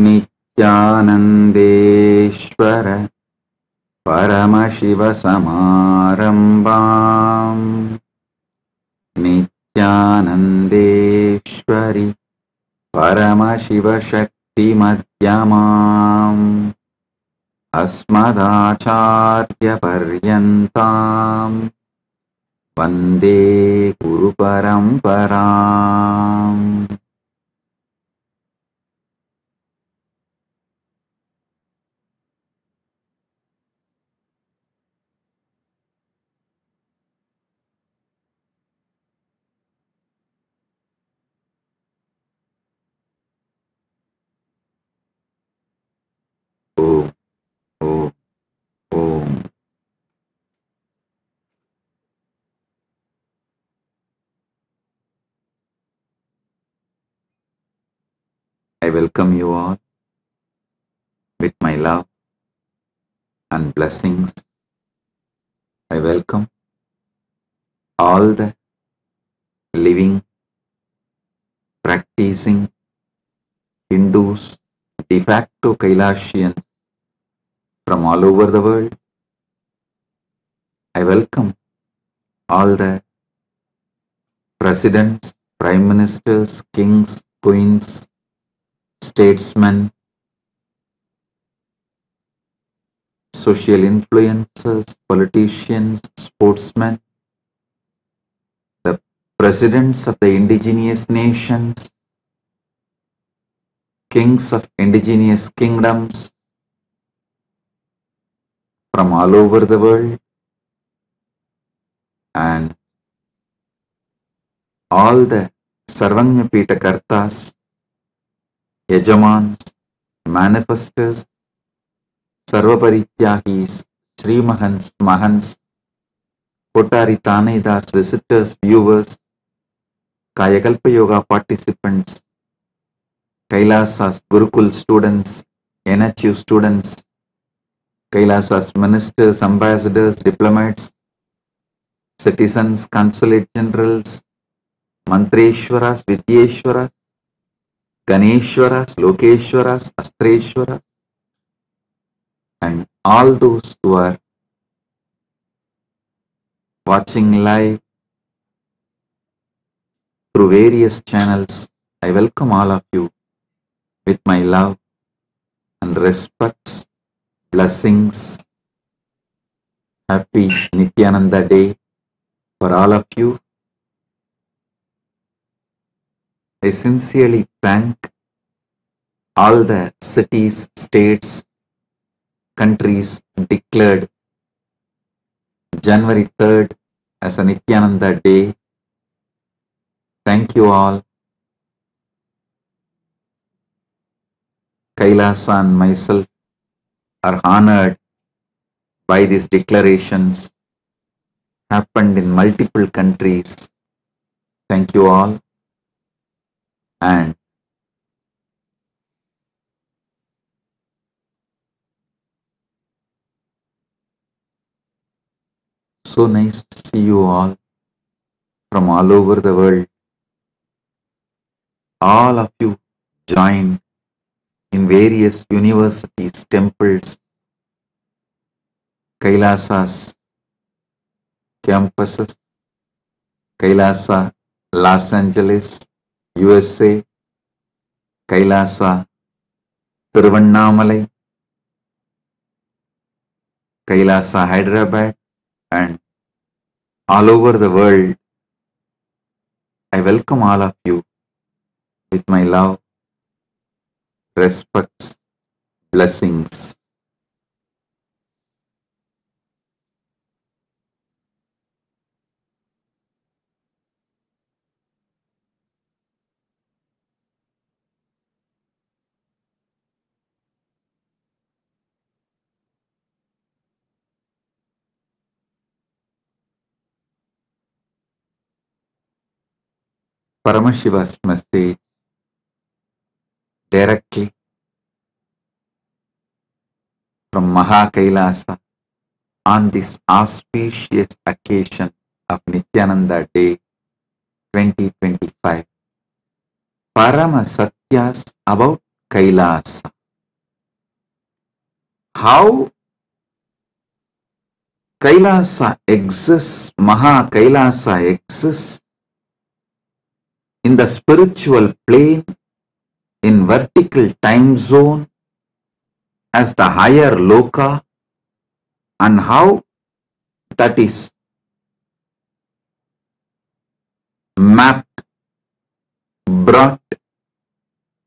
Nithyanandeshwara Paramashiva Samarambam Nithyanandeshwari Paramashiva Shakti Madhyamam Asmadacharya Paryantam Vande Guru Paramparam. Om, Om, Om. I welcome you all with my love and blessings. I welcome all the living, practicing Hindus, de facto Kailasians from all over the world. I welcome all the presidents, prime ministers, kings, queens, statesmen, social influencers, politicians, sportsmen, the presidents of the indigenous nations, kings of indigenous kingdoms from all over the world, and all the Sarvanyapita Kartas, Yajamans, Manifestors, Sarvaparityahis, Sri Mahans, Mahans, Kotari Tanedas, visitors, viewers, Kayakalpa Yoga participants, Kailasa's Gurukul students, NHU students, Kailasa's ministers, ambassadors, diplomats, citizens, consulate generals, Mantreshwaras, Vidyeshwaras, Ganeshwaras, Lokeshwaras, Astreshwaras, and all those who are watching live through various channels. I welcome all of you with my love and respects, blessings. Happy Nithyananda Day for all of you. I sincerely thank all the cities, states, countries declared January 3rd as a Nithyananda Day. Thank you all. Kailasa and myself are honored by these declarations happened in multiple countries. Thank you all. And so nice to see you all from all over the world. All of you joined in various universities, temples, Kailasa's campuses, Kailasa, Los Angeles, USA, Kailasa, Tiruvannamalai, Kailasa, Hyderabad, and all over the world. I welcome all of you with my love, respects, blessings. Paramashiva's message directly from Maha Kailasa on this auspicious occasion of Nithyananda Day 2025. Paramasatyas about Kailasa. How Kailasa exists, Maha Kailasa exists in the spiritual plane, in vertical time zone, as the higher loka, and how that is mapped, brought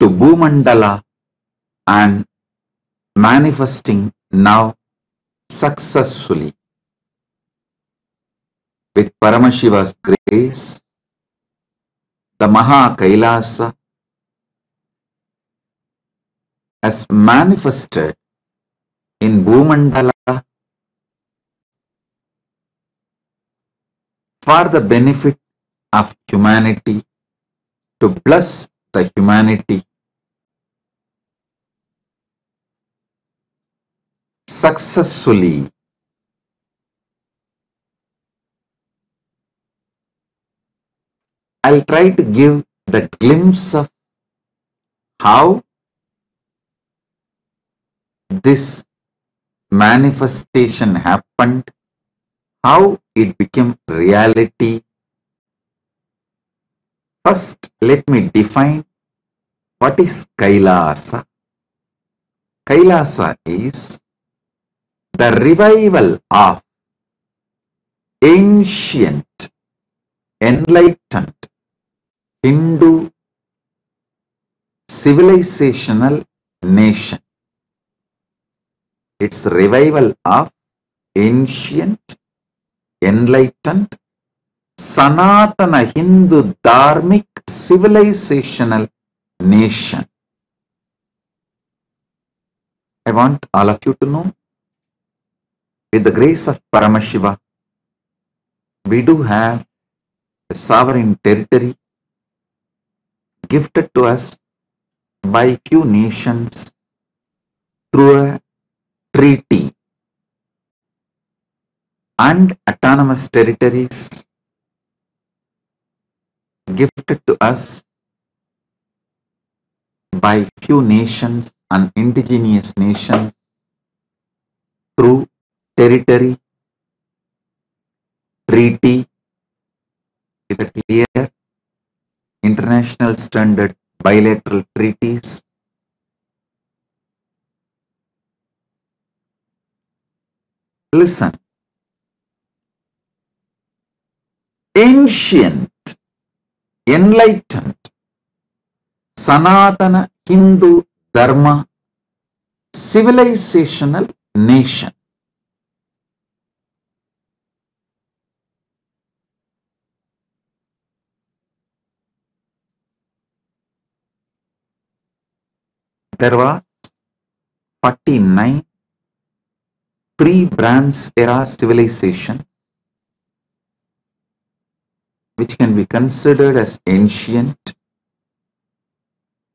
to Bhumandala and manifesting now successfully with Paramashiva's grace. The Maha Kailasa has manifested in Bhumandala for the benefit of humanity, to bless the humanity successfully. I'll try to give the glimpse of how this manifestation happened, how it became reality. First, let me define what is Kailasa. Kailasa is the revival of ancient, enlightened Hindu civilizational nation. It's revival of ancient, enlightened, Sanatana Hindu Dharmic civilizational nation. I want all of you to know, with the grace of Paramashiva, we do have a sovereign territory gifted to us by few nations through a treaty, and autonomous territories gifted to us by few nations and indigenous nations through territory, treaty with a clear international standard bilateral treaties. Listen, ancient, enlightened, Sanatana Hindu Dharma civilizational nation. There were 49 pre-Bronze era civilization which can be considered as ancient.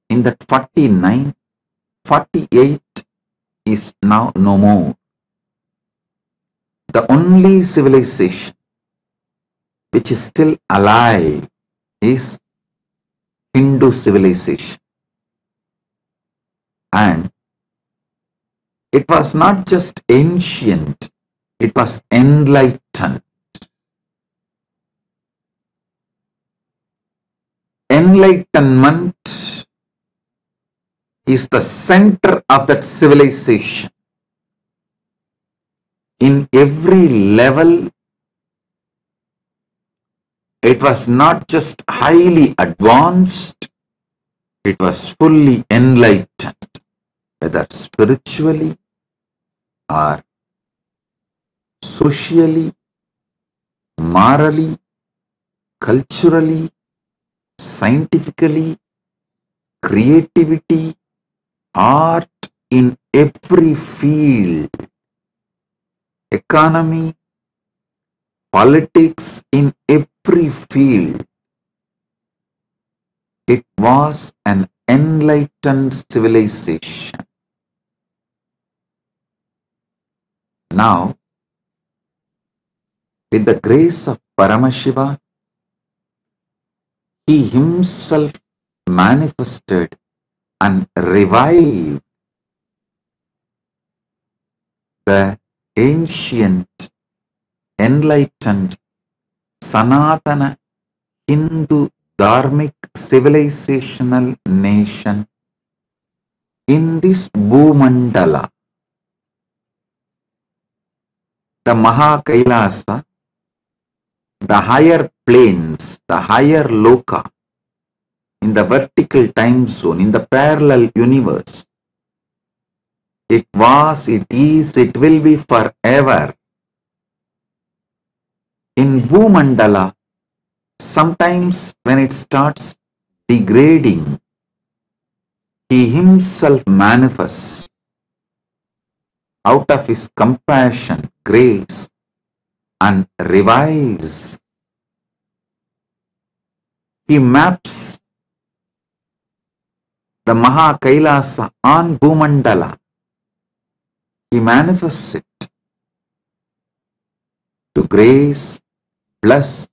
In that 49, 48 is now no more. The only civilization which is still alive is Hindu civilization. And it was not just ancient, it was enlightened. Enlightenment is the center of that civilization. In every level, it was not just highly advanced, it was fully enlightened, whether spiritually or socially, morally, culturally, scientifically, creativity, art, in every field, economy, politics, in every field. It was an enlightened civilization. Now, with the grace of Paramashiva, he himself manifested and revived the ancient, enlightened, Sanatana Hindu Dharmic civilizational nation in this Bhumandala, the Kailasa, the higher planes, the higher loka, in the vertical time zone, in the parallel universe. It was, it is, it will be forever. In Bhumandala, sometimes when it starts degrading, he himself manifests out of his compassion, grace, and revives. He maps the Kailasa on Bhumandala. He manifests it to grace, bless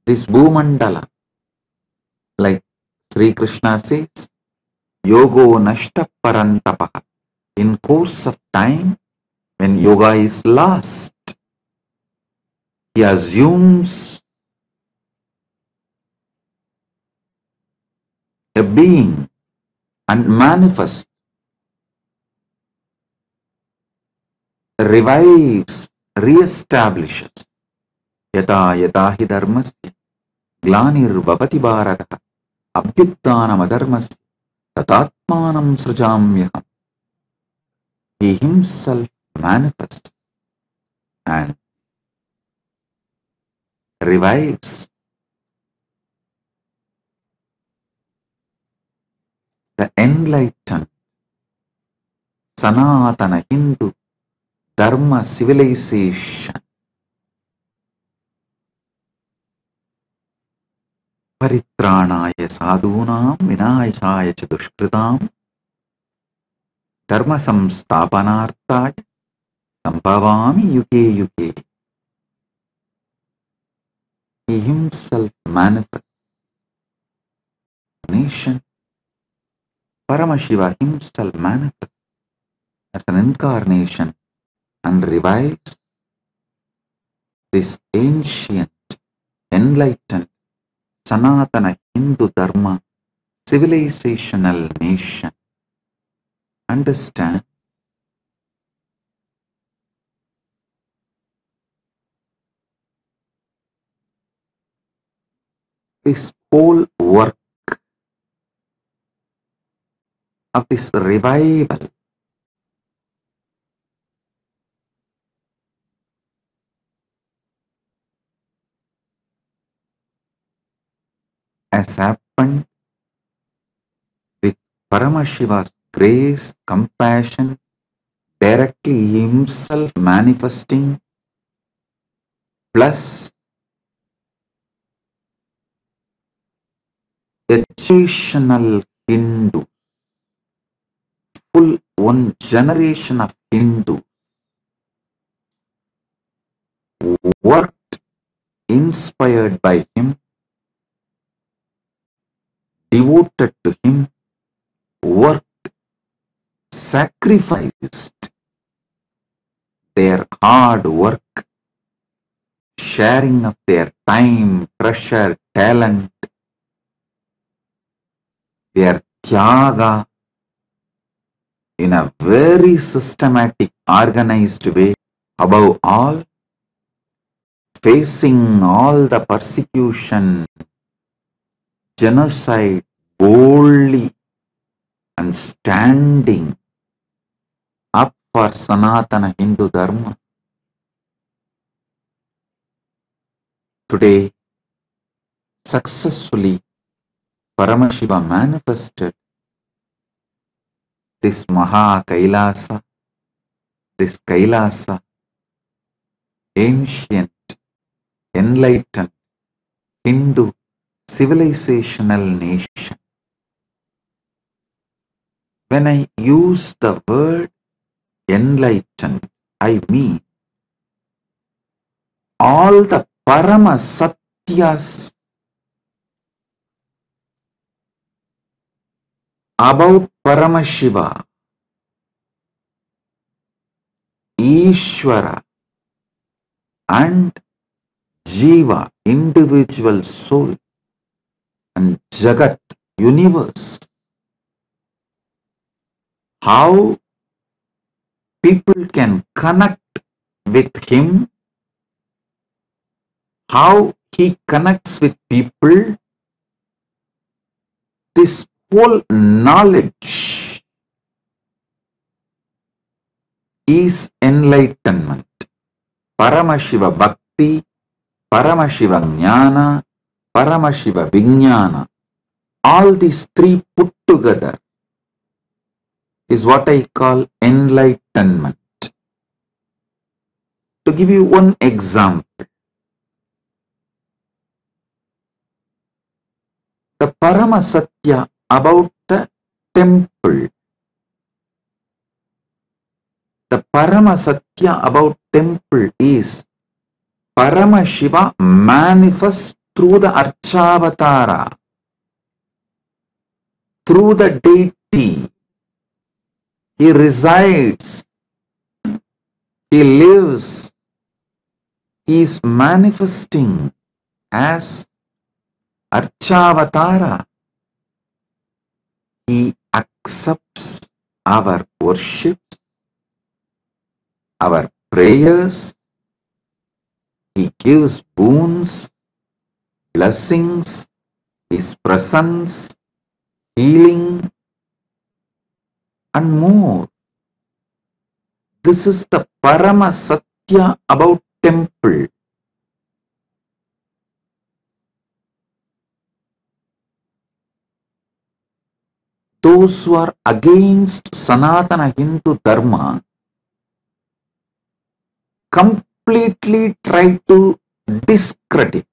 this Bhumandala. Like Sri Krishna says, Yogo Nashta Parantapaha. In course of time, when yoga is lost, he assumes a being and manifests, revives, re-establishes. Yata yata hi dharmasya glanir bhavati bharata abhyuttanam adharmasya tatatmanam srajamyaham. He himself manifests and revives the enlightened Sanatana Hindu Dharma civilization. Paritranaya sadhunam vinayasaya cha dushkritam dharma samsthapanarthaya sambhavami yuge yuge. He himself manifests nation. Paramashiva himself manifests as an incarnation and revives this ancient, enlightened, Sanatana Hindu Dharma civilizational nation. Understand? This whole work of this revival has happened with Paramashiva's grace, compassion, directly himself manifesting, plus educational Hindu, full one generation of Hindu worked inspired by him, devoted to him, worked, sacrificed their hard work, sharing of their time, treasure, talent, their tyaga in a very systematic, organized way. Above all, facing all the persecution, genocide boldly and standing up for Sanatana Hindu Dharma. Today, successfully, Paramashiva manifested this Kailasa, this Kailasa, ancient, enlightened Hindu civilizational nation. When I use the word enlightened, I mean all the Paramasatyas about Paramashiva, Ishvara and Jiva, individual soul, and Jagat, universe. How people can connect with him, how he connects with people, this whole knowledge is enlightenment. Paramashiva Bhakti, Paramashiva Jnana, Paramashiva Vijnana. All these three put together is what I call enlightenment. To give you one example, the Paramasatya about the temple. The Paramasatya about temple is Paramashiva manifests through the Archavatara, through the deity. He resides, he lives, he is manifesting as Archavatara. He accepts our worship, our prayers. He gives boons, blessings, his presence, healing, and more. This is the Paramasatya about temple. Those who are against Sanatana Hindu Dharma completely try to discredit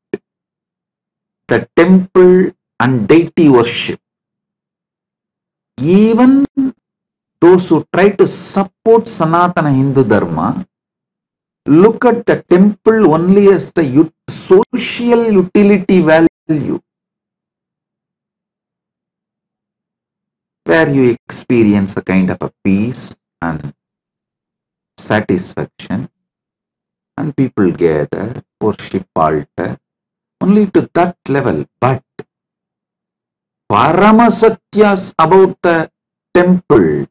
the temple and deity worship. Even those who try to support Sanatana Hindu Dharma look at the temple only as the social utility value, where you experience a kind of a peace and satisfaction, and people gather, worship altar, only to that level. But Paramasatyas about the temple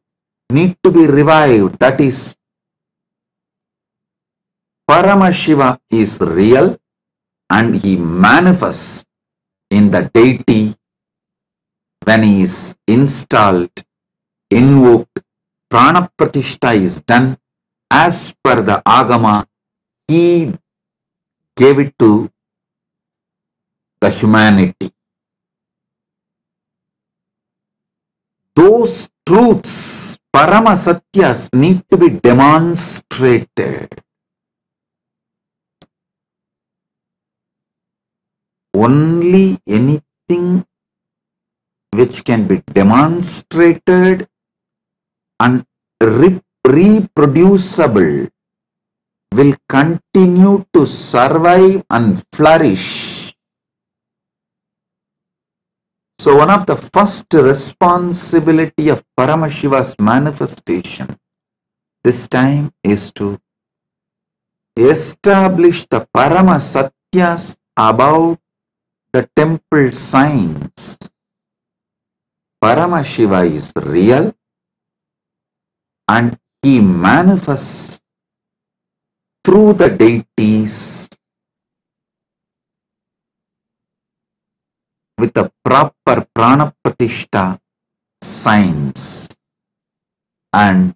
need to be revived. That is, Paramashiva is real and he manifests in the deity when he is installed, invoked, prana pratishta is done as per the agama. He gave it to the humanity. Those truths, Paramasatyas, need to be demonstrated. Only anything which can be demonstrated and reproducible will continue to survive and flourish. So one of the first responsibility of Paramashiva's manifestation this time is to establish the Paramasatyas about the temple signs. Paramashiva is real and he manifests through the deities with the proper prana pratishta signs, and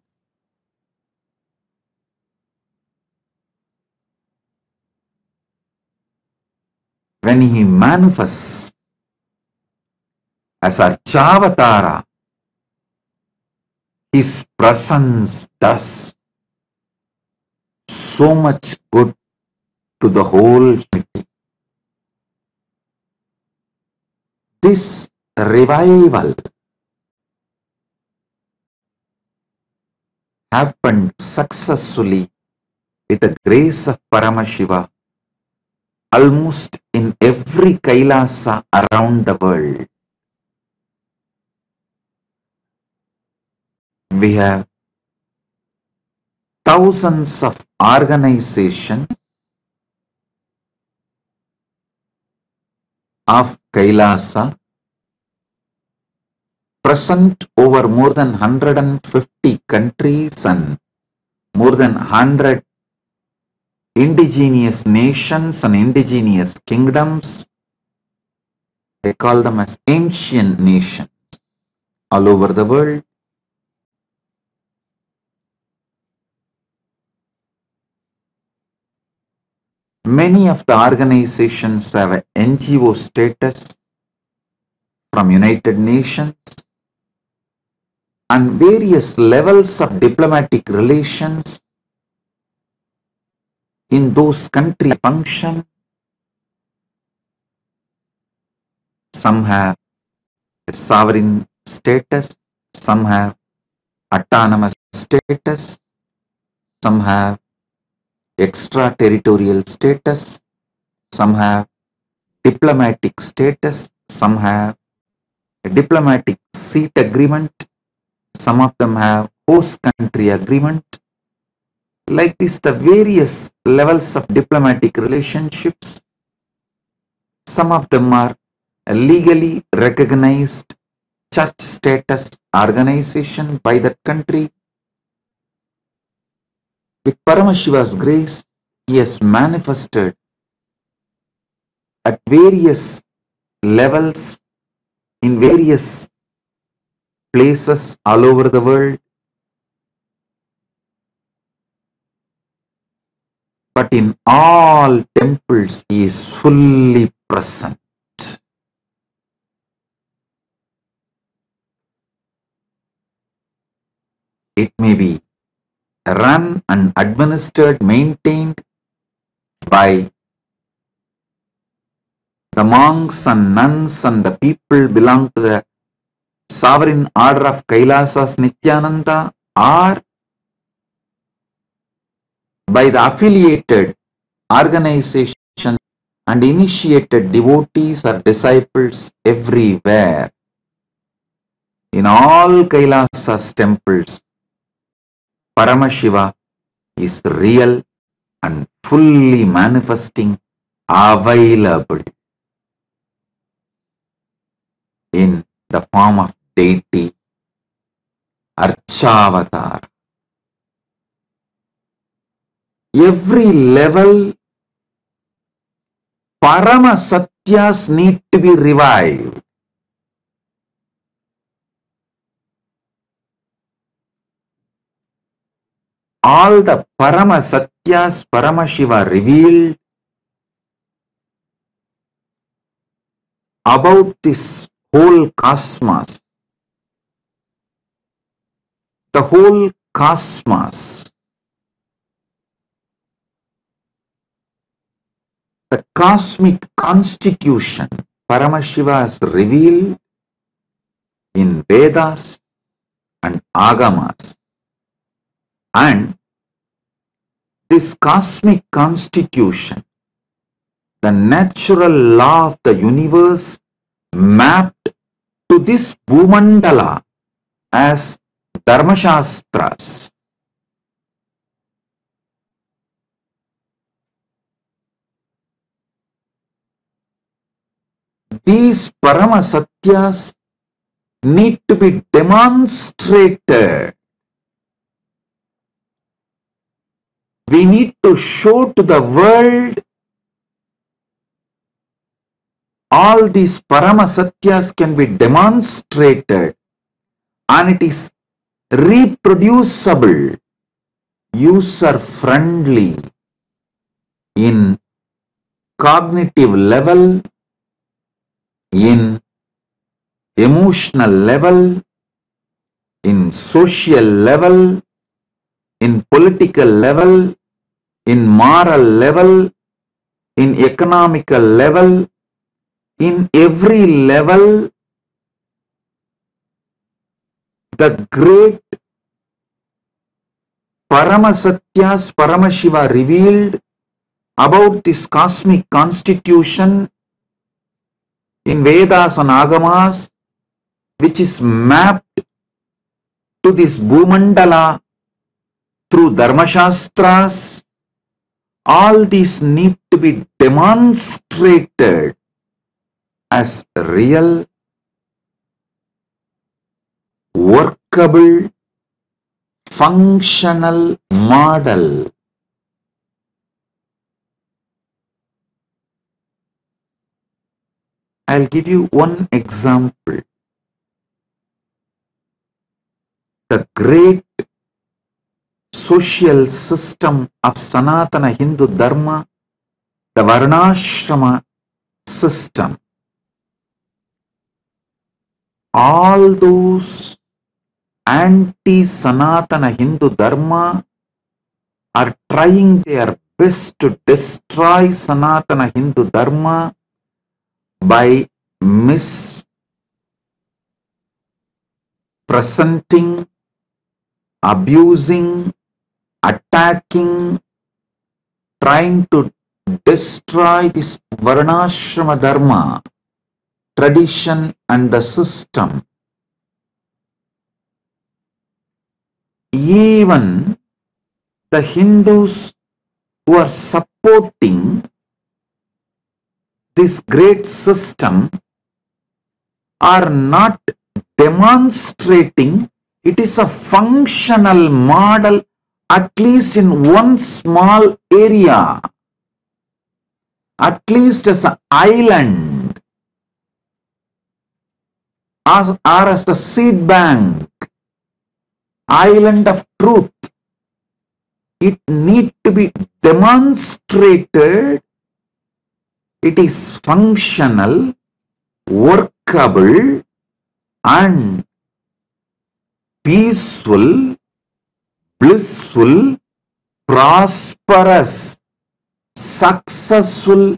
when he manifests as Archavatara, his presence does so much good to the whole humanity. This revival happened successfully with the grace of Paramashiva almost in every Kailasa around the world. we have thousands of organizations of Kailasa present over more than 150 countries and more than 100 indigenous nations and indigenous kingdoms. They call them as ancient nations all over the world. Many of the organizations have an NGO status from United Nations, and various levels of diplomatic relations in those countries function. Some have a sovereign status, some have autonomous status, some have extraterritorial status, some have diplomatic status, some have a diplomatic seat agreement, some of them have host country agreement. Like this, the various levels of diplomatic relationships, some of them are a legally recognized church status organization by that country. With Paramashiva's grace, he has manifested at various levels in various places all over the world. But in all temples, he is fully present. It may be run and administered, maintained by the monks and nuns and the people belong to the sovereign order of Kailasa's Nithyananda, or by the affiliated organization and initiated devotees or disciples everywhere. In all Kailasa's temples, Paramashiva is real and fully manifesting, available in the form of deity, Archavatar. Every level, Paramasatyas need to be revived. All the Paramasatyas Paramashiva revealed about this whole cosmos. The whole cosmos, the cosmic constitution, Paramashiva has revealed in Vedas and Agamas. And this cosmic constitution, the natural law of the universe, mapped to this Bhumandala as Dharmashastras. These Paramasatyas need to be demonstrated. We need to show to the world all these Paramasatyas can be demonstrated, and it is reproducible, user-friendly in cognitive level, in emotional level, in social level, in political level, in moral level, in economical level, in every level. The great Paramasatyas Paramashiva revealed about this cosmic constitution in Vedas and Agamas, which is mapped to this Bhumandala through Dharmashastras, all these need to be demonstrated as real, workable, functional model. I'll give you one example. The great social system of Sanatana Hindu Dharma, the Varnashrama system. All those anti-Sanatana Hindu Dharma are trying their best to destroy Sanatana Hindu Dharma by mispresenting, abusing, attacking, trying to destroy this Varnashrama Dharma, tradition and the system. Even the Hindus who are supporting this great system are not demonstrating it is a functional model, at least in one small area, at least as an island or as a seed bank, island of truth. It needs to be demonstrated. It is functional, workable, and peaceful, blissful, prosperous, successful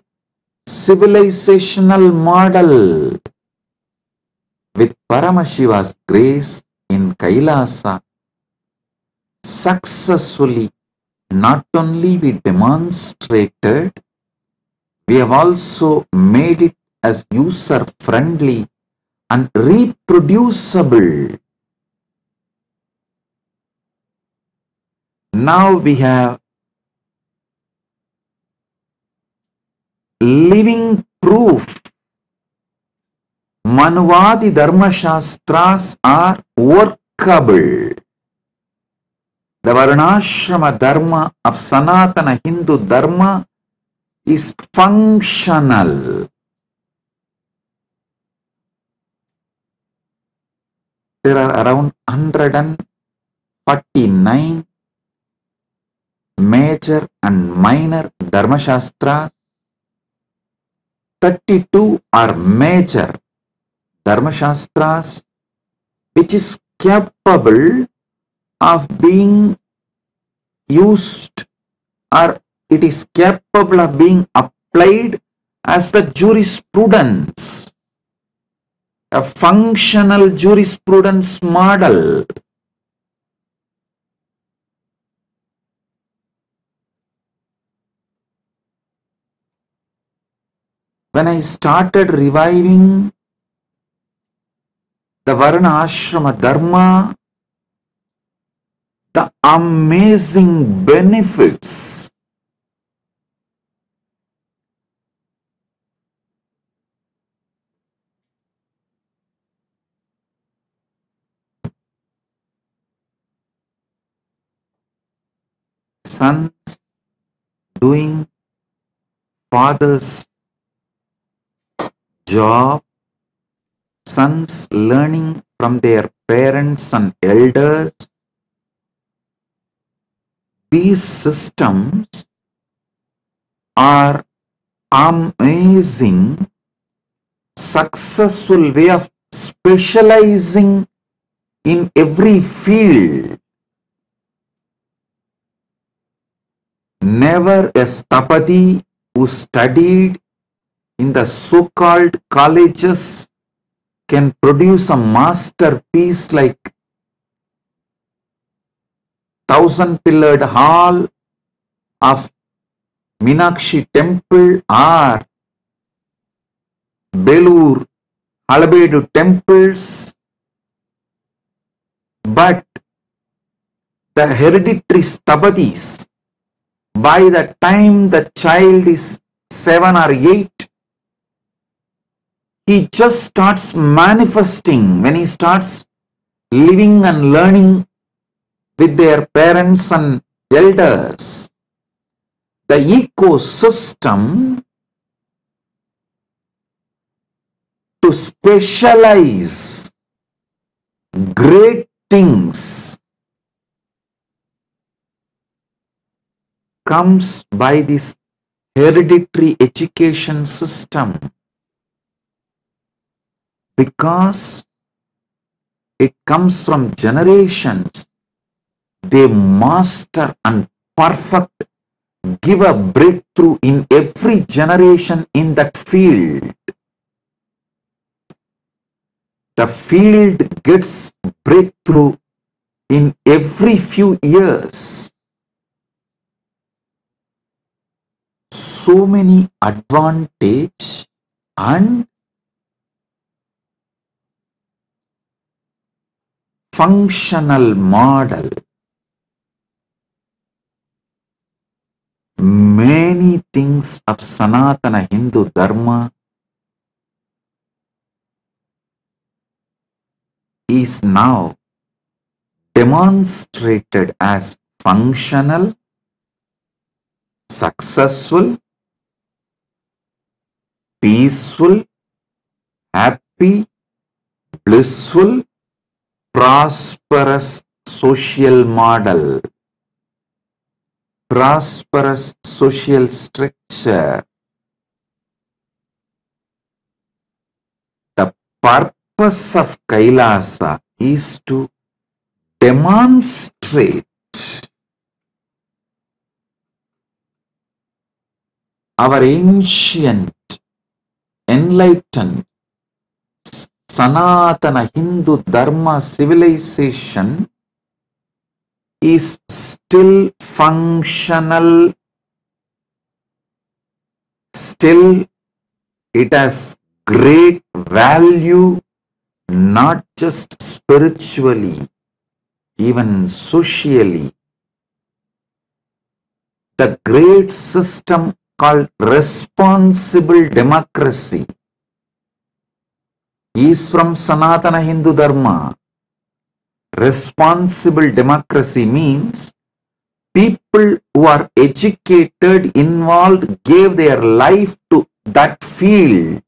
civilizational model. With Paramashiva's grace in Kailasa, successfully not only we demonstrated, we have also made it as user-friendly and reproducible. Now we have living proof. Manuvadi Dharma Shastras are workable. The Varnashrama Dharma of Sanatana Hindu Dharma is functional. There are around 149 major and minor Dharma Shastras. 32 are major Dharma Shastras, which is capable of being used, or it is capable of being applied as the jurisprudence, a functional jurisprudence model. When I started reviving the Varna Ashrama Dharma, the amazing benefits sons doing father's job, sons learning from their parents and elders. These systems are amazing, successful way of specializing in every field. Never a Stapati who studied in the so-called colleges can produce a masterpiece like 1,000-pillared hall of Meenakshi temple or Belur, Halabedu temples, but the hereditary stabadis. By the time the child is 7 or 8, he just starts manifesting when he starts living and learning with their parents and elders. The ecosystem to specialize great things comes by this hereditary education system, because it comes from generations. They master and perfect, give a breakthrough in every generation in that field. The field gets breakthrough in every few years. So many advantage and functional model. Many things of Sanatana Hindu Dharma is now demonstrated as functional, successful, peaceful, happy, blissful, prosperous social model, prosperous social structure. The purpose of Kailasa is to demonstrate our ancient, enlightened, Sanatana Hindu Dharma civilization is still functional, still it has great value, not just spiritually, even socially. The great system called responsible democracy is from Sanatana Hindu Dharma. Responsible democracy means people who are educated, involved, gave their life to that field.